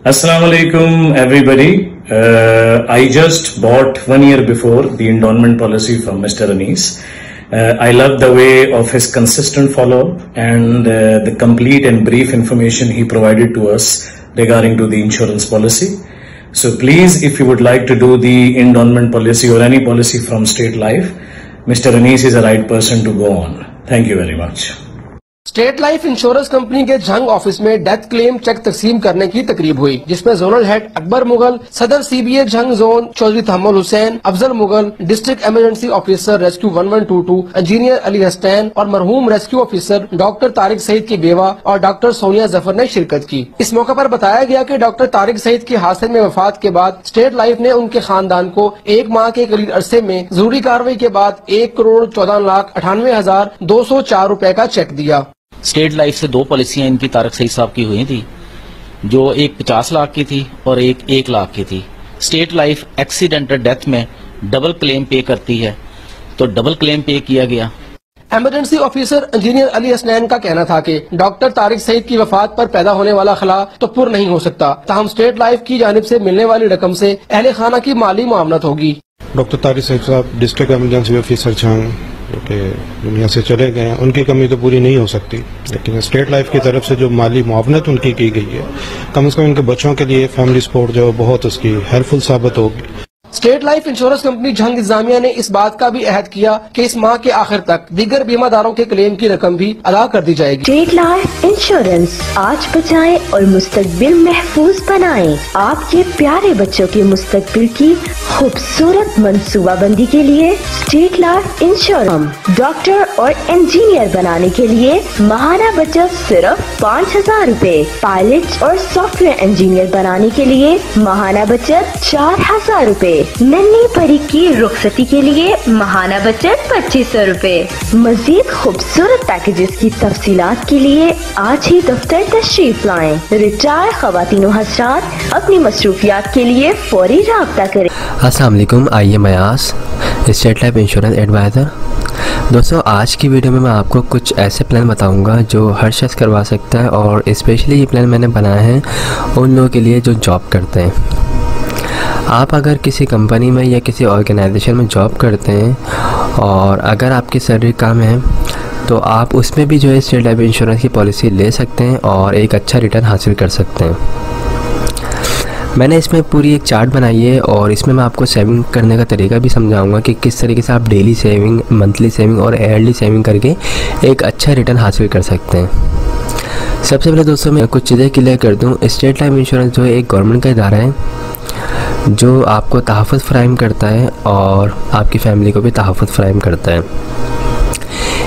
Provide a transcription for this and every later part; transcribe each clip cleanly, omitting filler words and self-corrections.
Assalamu alaikum, everybody. I just bought 1 year before the endowment policy from Mr. Anis. I love the way of his consistent follow-up and the complete and brief information he provided to us regarding to the insurance policy. So please, if you would like to do the endowment policy or any policy from State Life, Mr. Anis is the right person to go on. Thank you very much. State life insurance company के Jhang office में death claim check तकसीम करने की तकरीब हुई, जिसमें zonal head Akbar Mughal, सदर CBA Jhang zone Chaudhry Tahammul Hussain, Afzal Mughal, district emergency officer rescue 1122, engineer Ali Hasnain और मरहूम rescue officer doctor Tariq Saeed की बेवा और डॉक्टर सोनिया जफर ने शिरकत की। इस मौके पर बताया गया कि डॉक्टर तारिक सईद की हादसे में वफात के बाद स्टेट लाइफ ने उनके खानदान को 1 माह के करीब अरसे में जरूरी कार्रवाई के बाद 1,14,98,204 रूपए का चेक दिया। स्टेट लाइफ से 2 पॉलिसियां इनकी तारिक सईद साहब की हुई थी, जो एक 50 लाख की थी और एक 1 लाख की थी। स्टेट लाइफ एक्सीडेंटल डेथ में डबल क्लेम पे करती है, तो डबल क्लेम पे किया गया। Emergency officer engineer Ali Hasnain का कहना था कि डॉक्टर तारिक सईद की वफात पर पैदा होने वाला खला तो पुर नहीं हो सकता, ताहम स्टेट लाइफ की जानिब से मिलने वाली रकम से अहले खाना की माली मुआवनत होगी। डॉक्टर तारिक सईद साहब डिस्ट्रिक्ट इमरजेंसी ऑफिसर झंग जो कि दुनिया से चले गए हैं, उनकी कमी तो पूरी नहीं हो सकती, लेकिन स्टेट लाइफ की तरफ से जो माली मुआवनत उनकी की गई है, कम से कम उनके बच्चों के लिए फैमिली सपोर्ट जो बहुत उसकी हेल्पफुल साबित होगी। State life insurance company Jhang इंतजामिया ने इस बात का भी अहद किया कि इस माह के आखिर तक दीगर बीमादारों के क्लेम की रकम भी अदा कर दी जाएगी। स्टेट लाइफ इंश्योरेंस, आज बचाएं और मुस्तकबिल महफूज बनाएं। आपके प्यारे बच्चों के मुस्तकबिल की खूबसूरत मंसूबाबंदी के लिए स्टेट लाइफ इंश्योरेंस डॉक्टर और इंजीनियर बनाने के लिए माहाना बचत सिर्फ 5,000 रूपए, पायलट और सॉफ्टवेयर इंजीनियर बनाने के लिए माहाना बचत 4,000 रूपए, नन्ही परी की रुखसती के लिए माहाना बचत 2,500 रूपए। मजीद खूबसूरत पैकेजेस की तफसीलात के लिए आज ही दफ्तर तशरीफ लाएं। रिटायर ख़वातीन व हज़रात अपनी मसरूफियात के लिए फौरी राब्ता करें। अस्सलाम वालेकुम, आइए मयास स्टेट लाइफ इंश्योरेंस एडवाइज़र। दोस्तों, आज की वीडियो में मैं आपको कुछ ऐसे प्लान बताऊंगा जो हर शख्स करवा सकता है, और स्पेशली ये प्लान मैंने बनाया है उन लोगों के लिए जो जॉब करते हैं। आप अगर किसी कंपनी में या किसी ऑर्गेनाइजेशन में जॉब करते हैं और अगर आपकी सैलरी कम है, तो आप उसमें भी जो है स्टेट लाइफ इंश्योरेंस की पॉलिसी ले सकते हैं और एक अच्छा रिटर्न हासिल कर सकते हैं। मैंने इसमें पूरी एक चार्ट बनाई है और इसमें मैं आपको सेविंग करने का तरीका भी समझाऊंगा कि किस तरीके से आप डेली सेविंग, मंथली सेविंग और ईयरली सेविंग करके एक अच्छा रिटर्न हासिल कर सकते हैं। सबसे पहले दोस्तों मैं कुछ चीज़ें क्लियर कर दूं। स्टेट लाइफ इंश्योरेंस जो है एक गवर्नमेंट का इदारा है जो आपको तहफ़्फ़ुज़ फ़राहम करता है और आपकी फ़ैमिली को भी तहफ़्फ़ुज़ फ़राहम करता है।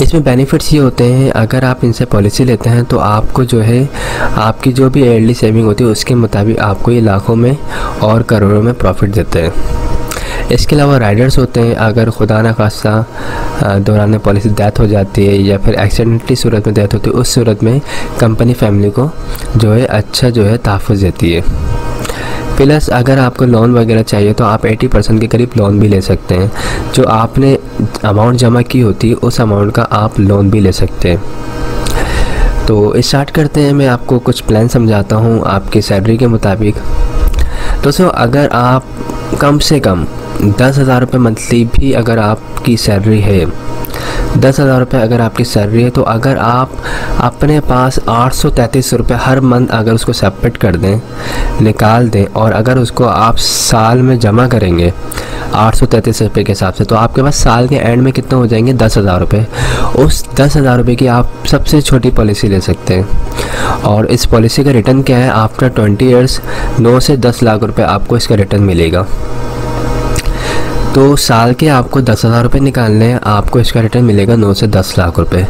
इसमें बेनिफिट्स ये होते हैं, अगर आप इनसे पॉलिसी लेते हैं तो आपको जो है आपकी जो भी ईयरली सेविंग होती है उसके मुताबिक आपको ये लाखों में और करोड़ों में प्रॉफिट देते हैं। इसके अलावा राइडर्स होते हैं, अगर खुदा न खास्ता दौरान पॉलिसी डेथ हो जाती है या फिर एक्सीडेंटली सूरत में डेथ होती है, उस सूरत में कंपनी फैमिली को जो है अच्छा जो है तहफ़्फ़ुज़ देती है। प्लस अगर आपको लोन वगैरह चाहिए तो आप 80% के करीब लोन भी ले सकते हैं। जो आपने अमाउंट जमा की होती है उस अमाउंट का आप लोन भी ले सकते हैं। तो स्टार्ट करते हैं। मैं आपको कुछ प्लान समझाता हूँ आपकी सैलरी के मुताबिक। दोस्तों, अगर आप कम से कम 10,000 रुपये मंथली भी अगर आपकी सैलरी है, 10,000 रुपये अगर आपकी सैलरी है, तो अगर आप अपने पास 833 रुपये हर मंथ अगर उसको सबमिट कर दें, निकाल दें, और अगर उसको आप साल में जमा करेंगे 833 रुपये के हिसाब से, तो आपके पास साल के एंड में कितने हो जाएंगे? 10,000 रुपये। उस 10,000 रुपये की आप सबसे छोटी पॉलिसी ले सकते हैं, और इस पॉलिसी का रिटर्न क्या है? आफ्टर 20 ईयर्स 9 से 10 लाख रुपये आपको इसका रिटर्न मिलेगा। तो साल के आपको 10,000 रुपये निकालने हैं, आपको इसका रिटर्न मिलेगा 9 से 10 लाख रुपए।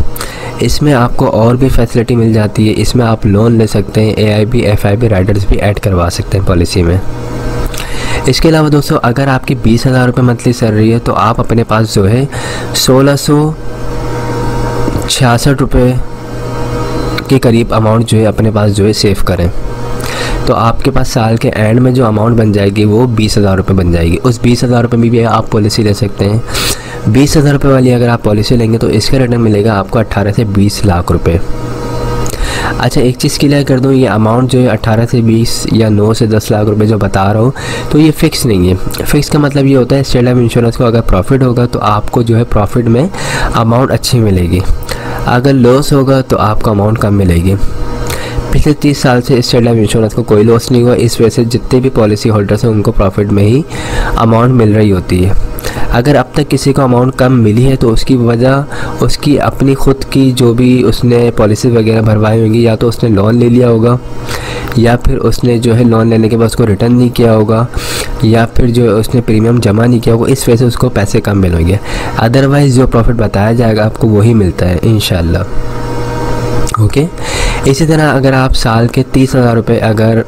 इसमें आपको और भी फैसिलिटी मिल जाती है। इसमें आप लोन ले सकते हैं, AIB, FIB राइडर्स भी ऐड करवा सकते हैं पॉलिसी में। इसके अलावा दोस्तों, अगर आपकी 20,000 रुपये मंथली सैलरी है तो आप अपने पास जो है 1,666 रुपये के करीब अमाउंट जो है अपने पास जो है सेव करें, तो आपके पास साल के एंड में जो अमाउंट बन जाएगी वो 20,000 रुपये बन जाएगी। उस 20,000 रुपये में भी आप पॉलिसी ले सकते हैं। 20,000 रुपये वाली अगर आप पॉलिसी लेंगे तो इसका रिटर्न मिलेगा आपको 18 से 20 लाख रुपए। अच्छा, एक चीज़ क्लियर कर दूँ, ये अमाउंट जो है 18 से 20 या 9 से 10 लाख रुपए जो बता रहा हूँ, तो ये फ़िक्स नहीं है। फ़िक्स का मतलब ये होता है स्टेट लाइफ इंश्योरेंस को अगर प्रॉफिट होगा तो आपको जो है प्रॉफिट में अमाउंट अच्छी मिलेगी, अगर लॉस होगा तो आपको अमाउंट कम मिलेगी। पिछले 30 साल से स्टेट लाइफ इंश्योरेंस को कोई लॉस नहीं हुआ, इस वजह से जितने भी पॉलिसी होल्डर्स हैं उनको प्रॉफिट में ही अमाउंट मिल रही होती है। अगर अब तक किसी को अमाउंट कम मिली है तो उसकी वजह उसकी अपनी ख़ुद की जो भी उसने पॉलिसी वगैरह भरवाई होंगी, या तो उसने लोन ले लिया होगा, या फिर उसने जो है लोन लेने के बाद उसको रिटर्न नहीं किया होगा, या फिर जो उसने प्रीमियम जमा नहीं किया होगा, इस वजह से उसको पैसे कम मिलेंगे। अदरवाइज़ जो प्रॉफिट बताया जाएगा आपको वही मिलता है इंशाल्लाह। ओके, इसी तरह अगर आप साल के 30,000 रुपये अगर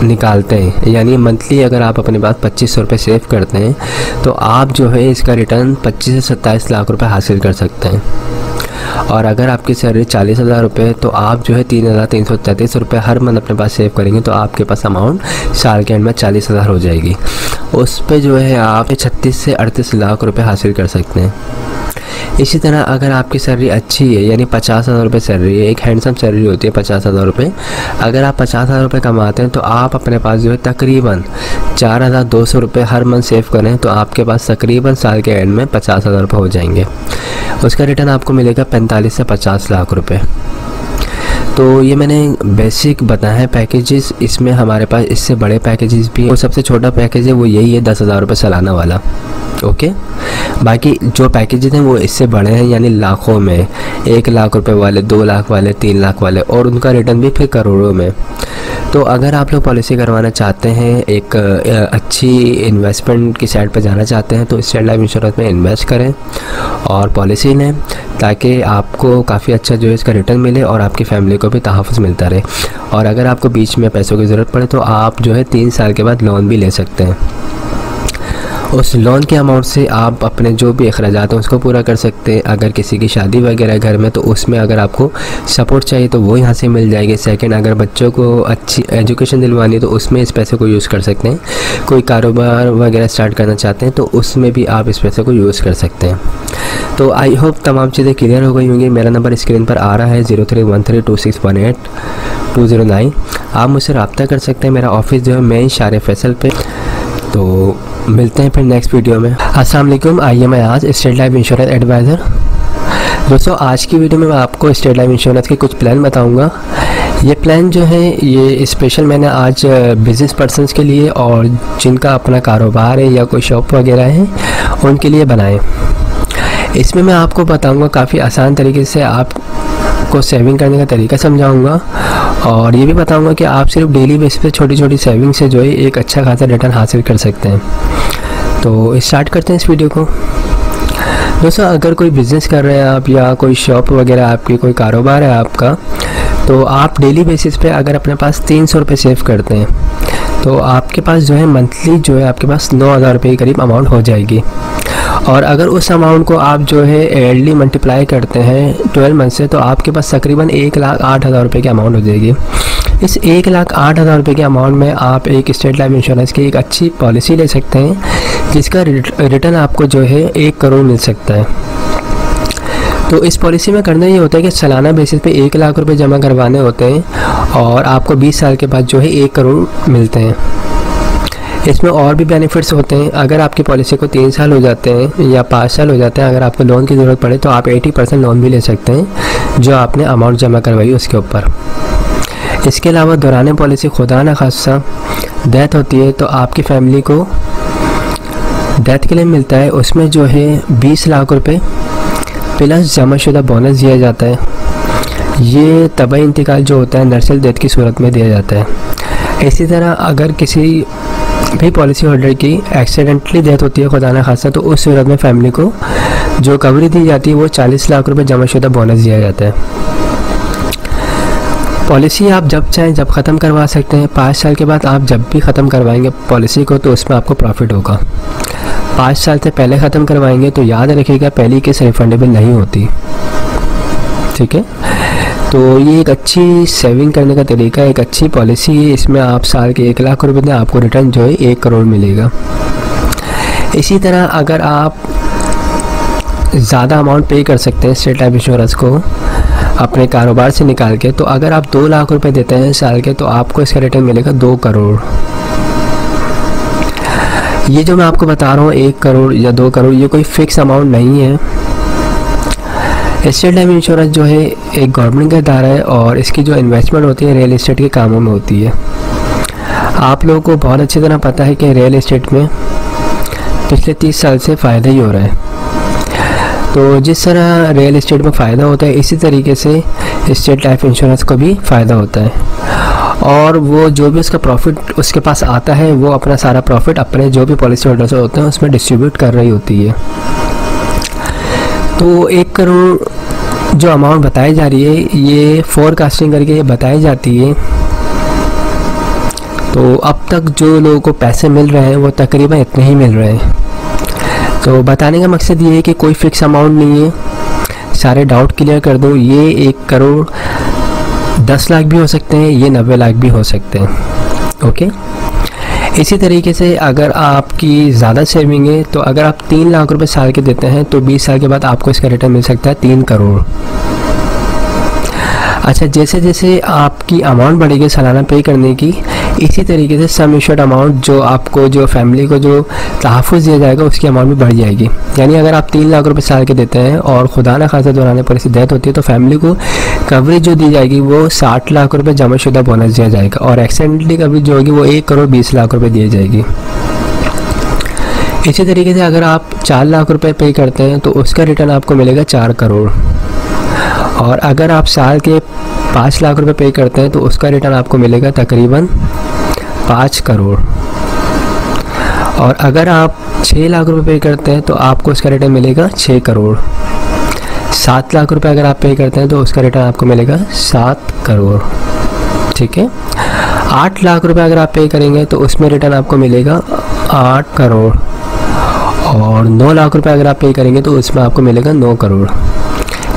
निकालते हैं, यानी मंथली अगर आप अपने पास 2500 रुपये सेव करते हैं, तो आप जो है इसका रिटर्न 25 से 27 लाख रुपए हासिल कर सकते हैं। और अगर आपकी सैलरी 40,000 रुपये, तो आप जो है 3,333 रुपये हर मंथ अपने पास सेव करेंगे, तो आपके पास अमाउंट साल के एंड में 40,000 हो जाएगी। उस पे जो है आप 36 से 38 लाख रुपये हासिल कर सकते हैं। इसी तरह अगर आपकी सैलरी अच्छी है, यानी 50,000 रुपये सैलरी है, एक हैंडसम सैलरी होती है 50,000 रुपये, अगर आप 50,000 रुपये कमाते हैं तो आप अपने पास जो है तकरीबन 4,200 रुपये हर मंथ सेव करें, तो आपके पास तकरीबन साल के एंड में 50,000 रुपये हो जाएंगे। उसका रिटर्न आपको मिलेगा 45 से 50 लाख रुपये। तो ये मैंने बेसिक बताया है पैकेजेस, इसमें हमारे पास इससे बड़े पैकेजेस भी हैं। वो सबसे छोटा पैकेज है वो यही है 10,000 रुपये सालाना वाला। ओके, बाकी जो पैकेजेस हैं वो इससे बड़े हैं, यानी लाखों में, 1 लाख रुपए वाले, 2 लाख वाले, 3 लाख वाले, और उनका रिटर्न भी फिर करोड़ों में। तो अगर आप लोग पॉलिसी करवाना चाहते हैं, एक अच्छी इन्वेस्टमेंट की साइड पर जाना चाहते हैं, तो स्टेट लाइफ इंश्योरेंस में इन्वेस्ट करें और पॉलिसी लें, ताकि आपको काफ़ी अच्छा जो है इसका रिटर्न मिले और आपकी फैमिली को भी तहफ़्फ़ुज़ मिलता रहे। और अगर आपको बीच में पैसों की ज़रूरत पड़े तो आप जो है 3 साल के बाद लोन भी ले सकते हैं। उस लोन के अमाउंट से आप अपने जो भी अखराजात हैं उसको पूरा कर सकते हैं। अगर किसी की शादी वगैरह घर में, तो उसमें अगर आपको सपोर्ट चाहिए तो वो यहाँ से मिल जाएगी। सेकंड, अगर बच्चों को अच्छी एजुकेशन दिलवानी है तो उसमें इस पैसे को यूज़ कर सकते हैं। कोई कारोबार वगैरह स्टार्ट करना चाहते हैं तो उसमें भी आप इस पैसे को यूज़ कर सकते हैं। तो आई होप तमाम चीज़ें क्लियर हो गई होंगी। मेरा नंबर स्क्रीन पर आ रहा है 03132618 आप मुझसे रब्ता कर सकते हैं। मेरा ऑफिस जो है मेन शारे फैसल पे। तो मिलते हैं फिर नेक्स्ट वीडियो में। अस्सलाम वालेकुम, आइए मैं आज स्टेट लाइफ इंश्योरेंस एडवाइज़र। दोस्तों, आज की वीडियो में मैं आपको स्टेट लाइफ इंश्योरेंस के कुछ प्लान बताऊंगा। ये प्लान जो है ये स्पेशल मैंने आज बिज़नेस पर्सनस के लिए और जिनका अपना कारोबार है या कोई शॉप वगैरह है उनके लिए बनाए। इसमें मैं आपको बताऊंगा काफ़ी आसान तरीके से आपको सेविंग करने का तरीका समझाऊंगा, और ये भी बताऊंगा कि आप सिर्फ डेली बेसिस पे छोटी छोटी सेविंग से जो है एक अच्छा खासा रिटर्न हासिल कर सकते हैं। तो स्टार्ट करते हैं इस वीडियो को। दोस्तों, अगर कोई बिज़नेस कर रहे हैं आप, या कोई शॉप वगैरह आपकी, कोई कारोबार है आपका, तो आप डेली बेसिस पे अगर अपने पास 300 रुपये सेव करते हैं तो आपके पास जो है मंथली जो है आपके पास 9,000 रुपये के करीब अमाउंट हो जाएगी। और अगर उस अमाउंट को आप जो है ईयरली मल्टीप्लाई करते हैं 12 मंथ से, तो आपके पास तकरीबन 1,08,000 रुपये की अमाउंट हो जाएगी। इस 1,08,000 रुपये के अमाउंट में आप एक स्टेट लाइफ इंश्योरेंस की एक अच्छी पॉलिसी ले सकते हैं, जिसका रिटर्न आपको जो है 1 करोड़ मिल सकता है। तो इस पॉलिसी में करना ये होता है कि सालाना बेसिस पे 1 लाख रुपए जमा करवाने होते हैं, और आपको 20 साल के बाद जो है 1 करोड़ मिलते हैं। इसमें और भी बेनिफिट्स होते हैं। अगर आपकी पॉलिसी को 3 साल हो जाते हैं या 5 साल हो जाते हैं, अगर आपको लोन की ज़रूरत पड़े तो आप 80% लोन भी ले सकते हैं जो आपने अमाउंट जमा करवाई उसके ऊपर। इसके अलावा दौरान पॉलिसी खुदा न खासा डेथ होती है तो आपकी फैमिली को डेथ के लिए मिलता है, उसमें जो है 20 लाख रुपए प्लस जमाशुदा बोनस दिया जाता है। ये तबाही इंतकाल जो होता है नर्सल डेथ की सूरत में दिया जाता है। इसी तरह अगर किसी भी पॉलिसी होल्डर की एक्सीडेंटली डेथ होती है खुदा न खासा, तो उस सूरत में फैमिली को जो कवरेज दी जाती है वो 40 लाख रुपए जमाशुदा बोनस दिया जाता है। पॉलिसी आप जब चाहें जब ख़त्म करवा सकते हैं। 5 साल के बाद आप जब भी ख़त्म करवाएंगे पॉलिसी को तो उसमें आपको प्रॉफिट होगा। 5 साल से पहले ख़त्म करवाएंगे तो याद रखिएगा पहली किस्त रिफंडेबल नहीं होती, ठीक है। तो ये एक अच्छी सेविंग करने का तरीका है, एक अच्छी पॉलिसी है। इसमें आप साल के 1 लाख रुपए दें, आपको रिटर्न जो है 1 करोड़ मिलेगा। इसी तरह अगर आप ज़्यादा अमाउंट पे कर सकते हैं स्टेट लाइफ इंश्योरेंस को, अपने कारोबार से निकाल के, तो अगर आप 2 लाख रुपए देते हैं साल के तो आपको इसका रिटर्न मिलेगा 2 करोड़। ये जो मैं आपको बता रहा हूँ 1 करोड़ या 2 करोड़, ये कोई फिक्स अमाउंट नहीं है। स्टेट लाइफ इंश्योरेंस जो है एक गवर्नमेंट का इदारा है और इसकी जो इन्वेस्टमेंट होती है रियल एस्टेट के कामों में होती है। आप लोगों को बहुत अच्छी तरह पता है कि रियल एस्टेट में पिछले 30 साल से फ़ायदा ही हो रहा है। तो जिस तरह रियल एस्टेट में फ़ायदा होता है इसी तरीके से स्टेट लाइफ इंश्योरेंस को भी फ़ायदा होता है, और वो जो भी उसका प्रॉफिट उसके पास आता है वो अपना सारा प्रॉफिट अपने जो भी पॉलिसी होल्डर्स होते हैं उसमें डिस्ट्रीब्यूट कर रही होती है। तो 1 करोड़ जो अमाउंट बताई जा रही है ये फोरकास्टिंग करके ये बताई जाती है। तो अब तक जो लोगों को पैसे मिल रहे हैं वो तकरीबन इतने ही मिल रहे हैं। तो बताने का मकसद ये है कि कोई फिक्स अमाउंट नहीं है, सारे डाउट क्लियर कर दूँ। ये 1 करोड़ 10 लाख भी हो सकते हैं, ये 90 लाख भी हो सकते हैं। ओके, इसी तरीके से अगर आपकी ज़्यादा सेविंग है तो अगर आप 3 लाख रुपए साल के देते हैं तो 20 साल के बाद आपको इसका रिटर्न मिल सकता है 3 करोड़। अच्छा, जैसे जैसे आपकी अमाउंट बढ़ेगी सालाना पे करने की, इसी तरीके से सम इंश्योर्ड अमाउंट जो आपको जो फैमिली को जो तहफ़्फ़ुज़ दिया जाएगा उसकी अमाउंट भी बढ़ जाएगी। यानी अगर आप 3 लाख रुपए साल के देते हैं और खुदा न खासा दौरान पर ऐसी डेथ होती है तो फैमिली को कवरेज जो दी जाएगी वो 60 लाख रुपए जमाशुदा बोनस दिया जाएगा, और एक्सीडेंटली कवरेज जो होगी वो 1 करोड़ 20 लाख रुपए दी जाएगी। इसी तरीके से अगर आप 4 लाख रुपए पे करते हैं तो उसका रिटर्न आपको मिलेगा 4 करोड़, और अगर आप साल के 5 लाख रुपए पे करते हैं तो उसका रिटर्न आपको मिलेगा तकरीबन 5 करोड़, और अगर आप 6 लाख रुपए पे करते हैं तो आपको उसका रिटर्न मिलेगा 6 करोड़। 7 लाख रुपए अगर आप पे करते हैं तो उसका रिटर्न आपको मिलेगा 7 करोड़। ठीक है, 8 लाख रुपए अगर आप पे करेंगे तो उसमें रिटर्न आपको मिलेगा 8 करोड़, और 9 लाख रुपए अगर आप पे करेंगे तो उसमें आपको मिलेगा 9 करोड़।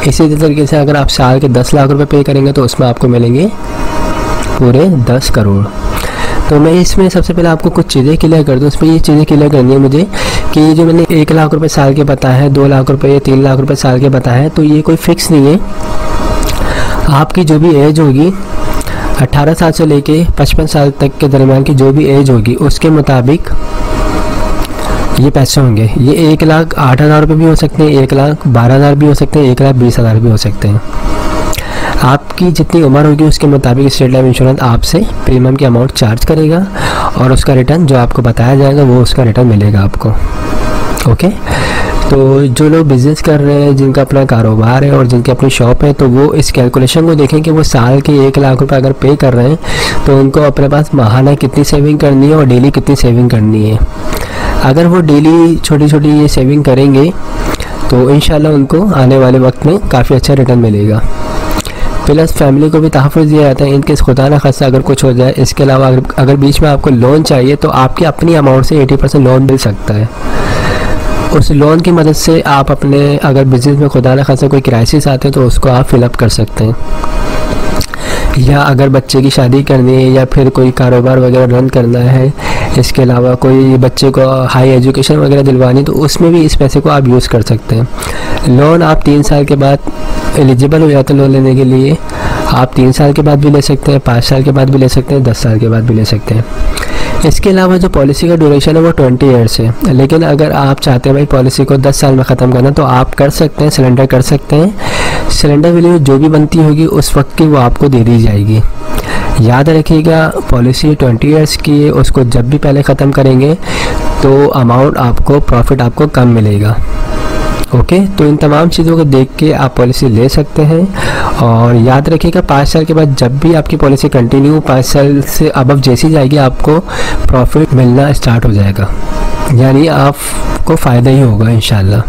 इसी तरीके से अगर आप साल के 10 लाख रुपए पे करेंगे तो उसमें आपको मिलेंगे पूरे 10 करोड़। तो मैं इसमें सबसे पहले आपको कुछ चीज़ें क्लियर कर दूँ। इसमें ये चीज़ें क्लियर करनी है मुझे कि जो मैंने 1 लाख रुपए साल के बताया है, 2 लाख रुपए या 3 लाख रुपए साल के बताया है, तो ये कोई फिक्स नहीं है। आपकी जो भी एज होगी 18 साल से लेके 55 साल तक के दरमियान की जो भी एज होगी उसके मुताबिक ये पैसे होंगे। ये 1,08,000 रुपये भी हो सकते हैं, 1,12,000 भी हो सकते हैं, 1,20,000 भी हो सकते हैं। आपकी जितनी उम्र होगी उसके मुताबिक स्टेट लाइफ इंश्योरेंस आपसे प्रीमियम की अमाउंट चार्ज करेगा और उसका रिटर्न जो आपको बताया जाएगा वो उसका रिटर्न मिलेगा आपको। ओके, तो जो लोग बिज़नेस कर रहे हैं, जिनका अपना कारोबार है और जिनकी अपनी शॉप है, तो वो इस कैलकुलेशन को देखें कि वो साल के 1 लाख रुपए अगर पे कर रहे हैं तो उनको अपने पास माहाना कितनी सेविंग करनी है और डेली कितनी सेविंग करनी है। अगर वो डेली छोटी छोटी ये सेविंग करेंगे तो इंशाल्लाह उनको आने वाले वक्त में काफ़ी अच्छा रिटर्न मिलेगा। प्लस फैमिली को भी तहफ़्फ़ुज़ दिया जाता है इनकेस खुदा न खास्ता अगर कुछ हो जाए। इसके अलावा अगर बीच में आपको लोन चाहिए तो आपकी अपनी अमाउंट से 80% लोन मिल सकता है। उस लोन की मदद से आप अपने अगर बिज़नेस में खुदा न खास्ता कोई क्राइसिस आते हैं तो उसको आप फिलअप कर सकते हैं, या अगर बच्चे की शादी करनी है या फिर कोई कारोबार वगैरह रन करना है, इसके अलावा कोई बच्चे को हाई एजुकेशन वगैरह दिलवानी, तो उसमें भी इस पैसे को आप यूज़ कर सकते हैं। लोन आप 3 साल के बाद एलिजिबल हो जाते हैं लोन लेने के लिए। आप 3 साल के बाद भी ले सकते हैं, 5 साल के बाद भी ले सकते हैं, 10 साल के बाद भी ले सकते हैं। इसके अलावा जो पॉलिसी का ड्यूरेशन है वो 20 ईयर्स है, लेकिन अगर आप चाहते हैं भाई पॉलिसी को 10 साल में ख़त्म करना तो आप कर सकते हैं, सरेंडर कर सकते हैं। सरेंडर वैल्यू जो भी बनती होगी उस वक्त की वो आपको दे दी जाएगी। याद रखिएगा पॉलिसी 20 ईयर्स की है, उसको जब भी पहले ख़त्म करेंगे तो अमाउंट आपको प्रॉफिट आपको कम मिलेगा। ओके, तो इन तमाम चीज़ों को देख के आप पॉलिसी ले सकते हैं। और याद रखिएगा 5 साल के बाद जब भी आपकी पॉलिसी कंटिन्यू 5 साल से अबव जैसी जाएगी आपको प्रॉफिट मिलना स्टार्ट हो जाएगा, यानी आपको फ़ायदा ही होगा इंशाल्लाह।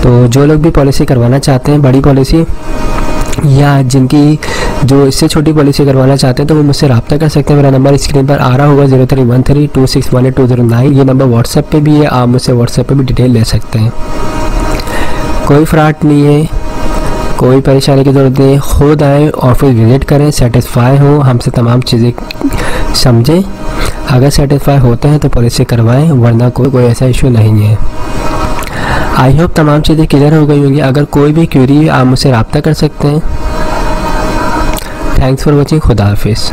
तो जो लोग भी पॉलिसी करवाना चाहते हैं बड़ी पॉलिसी, या जिनकी जो इससे छोटी पॉलिसी करवाना चाहते हैं तो वो मुझसे रब्ता कर सकते हैं। मेरा नंबर स्क्रीन पर आ रहा होगा 031326182009। ये नंबर व्हाट्सएप पे भी है, आप मुझसे व्हाट्सएप पे भी डिटेल ले सकते हैं। कोई फ्रॉड नहीं है, कोई परेशानी की ज़रूरत नहीं है। खुद आएँ, ऑफिस विज़िट करें, सेटिस्फाई हो, हमसे तमाम चीज़ें समझें। अगर सेटिस्फाई होते हैं तो पॉलिसी करवाएं, वरना कोई ऐसा इशू नहीं है। आई होप तमाम चीज़ें क्लियर हो गई होंगी। अगर कोई भी क्वेरी आप मुझसे रब्ता कर सकते हैं। Thanks for watching. खुदा हाफिज़।